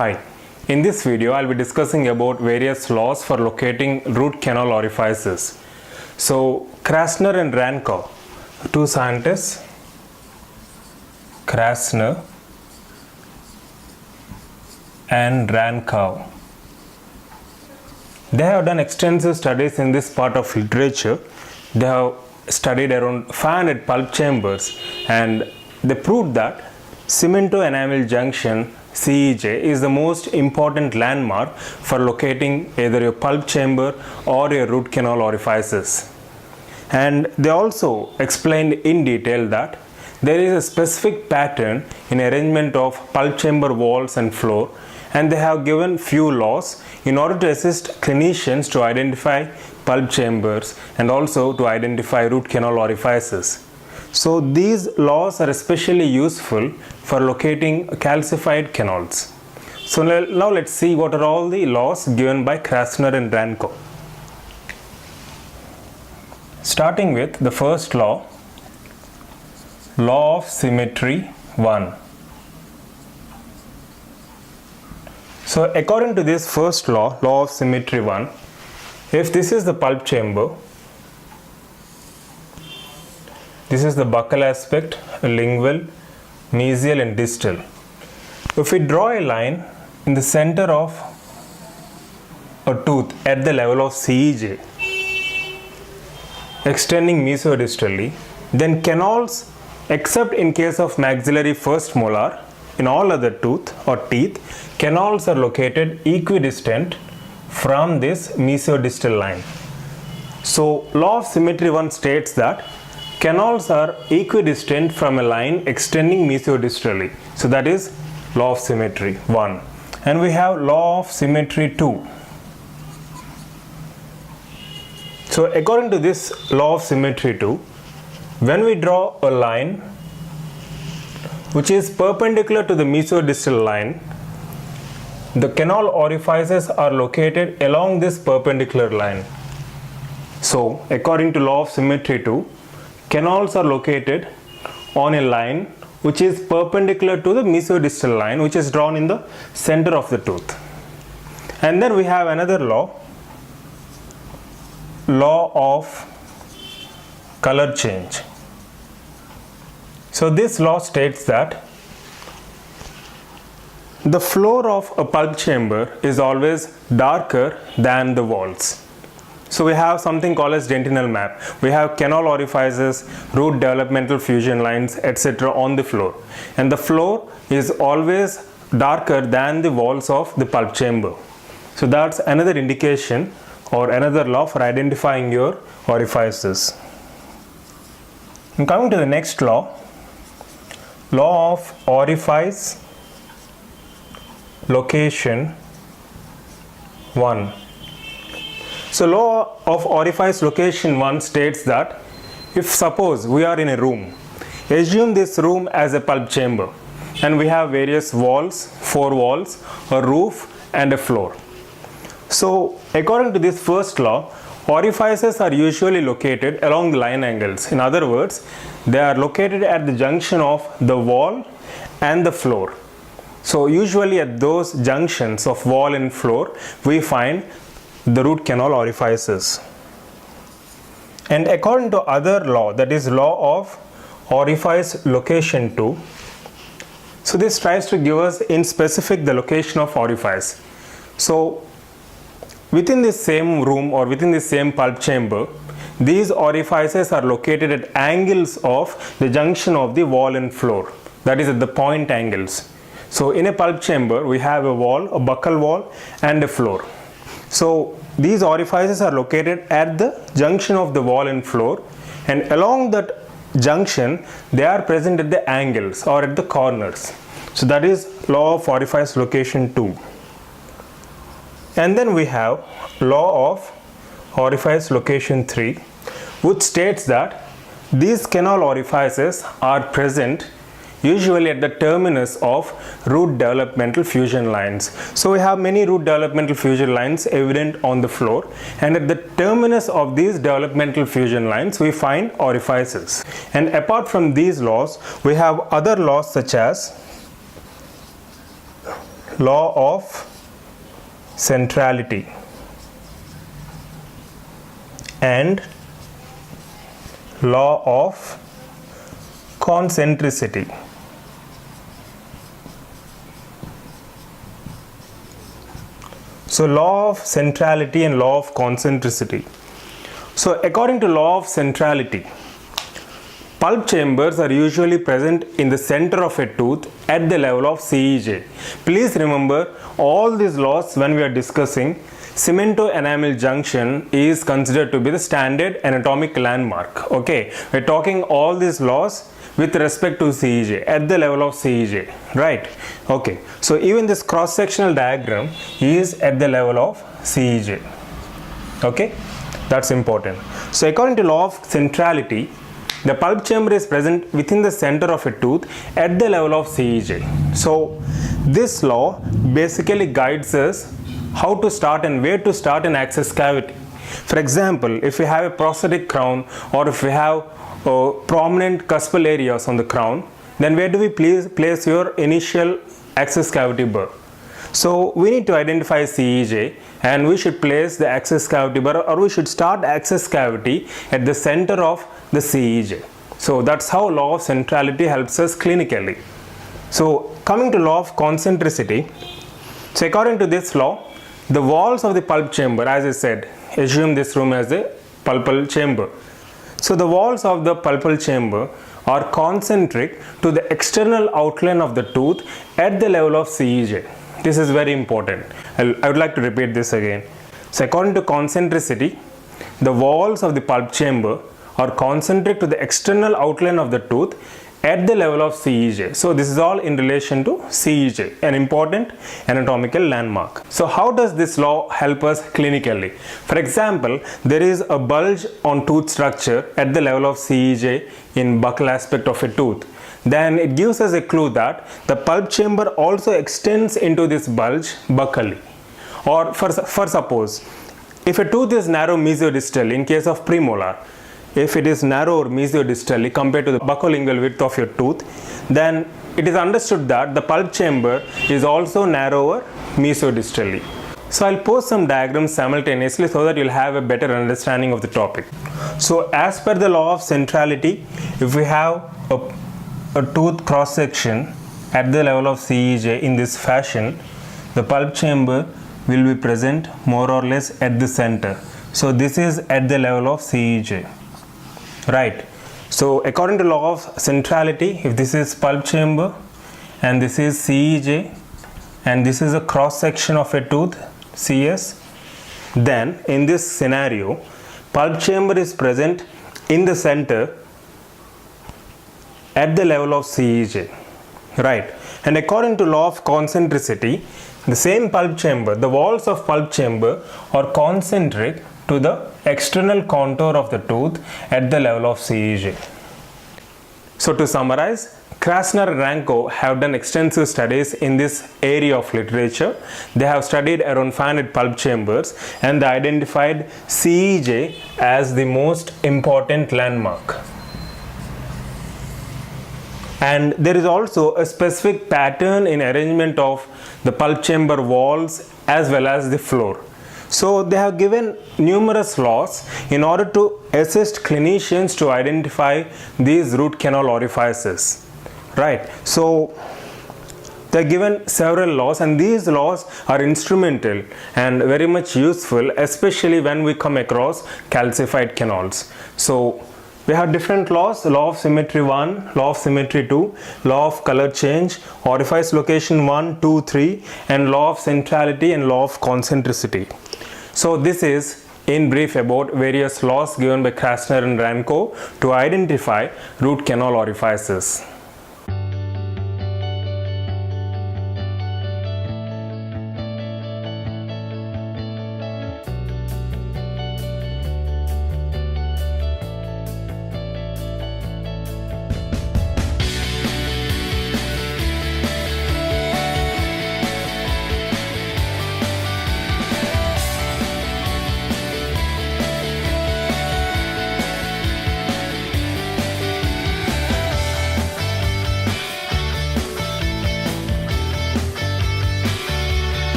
Hi, in this video I'll be discussing about various laws for locating root canal orifices. So Krasner and Rankow, two scientists, Krasner and Rankow, they have done extensive studies in this part of literature. They have studied around 500 pulp chambers and they proved that cemento-enamel junction CEJ is the most important landmark for locating either your pulp chamber or your root canal orifices. And they also explained in detail that there is a specific pattern in arrangement of pulp chamber walls and floor, and they have given few laws in order to assist clinicians to identify pulp chambers and also to identify root canal orifices. So these laws are especially useful for locating calcified canals. So now let's see what are all the laws given by Krasner and Rankow. Starting with the first law, law of symmetry 1. So according to this first law, law of symmetry 1, if this is the pulp chamber, this is the buccal aspect, lingual, mesial and distal. If we draw a line in the center of a tooth at the level of CEJ, extending mesodistally, then canals, except in case of maxillary first molar, in all other tooth or teeth, canals are located equidistant from this mesodistal line. So law of symmetry 1 states that canals are equidistant from a line extending mesodistally. So that is law of symmetry 1. And we have law of symmetry 2. So according to this law of symmetry 2, when we draw a line which is perpendicular to the mesodistal line, the canal orifices are located along this perpendicular line. So according to law of symmetry 2, canals are located on a line which is perpendicular to the mesodistal line, which is drawn in the center of the tooth. And then we have another law, law of color change. So this law states that the floor of a pulp chamber is always darker than the walls. So we have something called as dentinal map. We have canal orifices, root developmental fusion lines, etc. on the floor. And the floor is always darker than the walls of the pulp chamber. So that's another indication or another law for identifying your orifices. And coming to the next law, law of orifice location 1. So law of orifice location 1 states that if suppose we are in a room, assume this room as a pulp chamber and we have various walls, 4 walls, a roof and a floor. So according to this first law, orifices are usually located along the line angles. In other words, they are located at the junction of the wall and the floor. So usually at those junctions of wall and floor, we find the root canal orifices. And according to other law, that is law of orifice location 2, so this tries to give us in specific the location of orifice. So within the same room or within the same pulp chamber, these orifices are located at angles of the junction of the wall and floor, that is at the point angles. So in a pulp chamber, we have a wall, a buccal wall and a floor. So these orifices are located at the junction of the wall and floor, and along that junction they are present at the angles or at the corners. So that is law of orifice location 2. And then we have law of orifice location 3, which states that these canal orifices are present usually at the terminus of root developmental fusion lines. So we have many root developmental fusion lines evident on the floor, and at the terminus of these developmental fusion lines we find orifices. And apart from these laws, we have other laws such as law of centrality and law of concentricity. So law of centrality and law of concentricity. So according to law of centrality, pulp chambers are usually present in the center of a tooth at the level of CEJ. Please remember all these laws when we are discussing. Cemento-enamel junction is considered to be the standard anatomic landmark. Okay, we're talking all these laws with respect to CEJ, at the level of CEJ, right? Okay, so even this cross-sectional diagram is at the level of CEJ. Okay, that's important. So according to law of centrality, the pulp chamber is present within the center of a tooth at the level of CEJ. So this law basically guides us how to start and where to start an access cavity. For example, if we have a prosthetic crown or if we have prominent cuspal areas on the crown, then where do we place your initial access cavity burr? So we need to identify CEJ and we should place the access cavity burr, or we should start access cavity at the center of the CEJ. So that's how law of centrality helps us clinically. So coming to law of concentricity, so according to this law, the walls of the pulp chamber, as I said, assume this room as a pulpal chamber. So the walls of the pulpal chamber are concentric to the external outline of the tooth at the level of CEJ. This is very important. I would like to repeat this again. So according to concentricity, the walls of the pulp chamber are concentric to the external outline of the tooth at the level of CEJ. So this is all in relation to CEJ, an important anatomical landmark. So how does this law help us clinically? For example, there is a bulge on tooth structure at the level of CEJ in buccal aspect of a tooth. Then it gives us a clue that the pulp chamber also extends into this bulge buccally. Or for suppose, if a tooth is narrow mesiodistally in case of premolar, if it is narrower mesiodistally compared to the buccolingual width of your tooth, then it is understood that the pulp chamber is also narrower mesiodistally. So I'll post some diagrams simultaneously so that you'll have a better understanding of the topic. So as per the law of centrality, if we have a tooth cross section at the level of CEJ in this fashion, the pulp chamber will be present more or less at the center. So this is at the level of CEJ. Right. So according to law of centrality, if this is pulp chamber and this is CEJ and this is a cross section of a tooth CS, then in this scenario, pulp chamber is present in the center at the level of CEJ. Right. And according to law of concentricity, the same pulp chamber, the walls of pulp chamber are concentric to the external contour of the tooth at the level of CEJ. So to summarize, Krasner and Ranko have done extensive studies in this area of literature. They have studied around 500 pulp chambers and they identified CEJ as the most important landmark. And there is also a specific pattern in arrangement of the pulp chamber walls as well as the floor. So they have given numerous laws in order to assist clinicians to identify these root canal orifices. Right. So they are given several laws and these laws are instrumental and very much useful, especially when we come across calcified canals. So we have different laws: law of symmetry 1, law of symmetry 2, law of color change, orifice location 1, 2, 3, and law of centrality and law of concentricity. So this is in brief about various laws given by Krasner and Ranko to identify root canal orifices.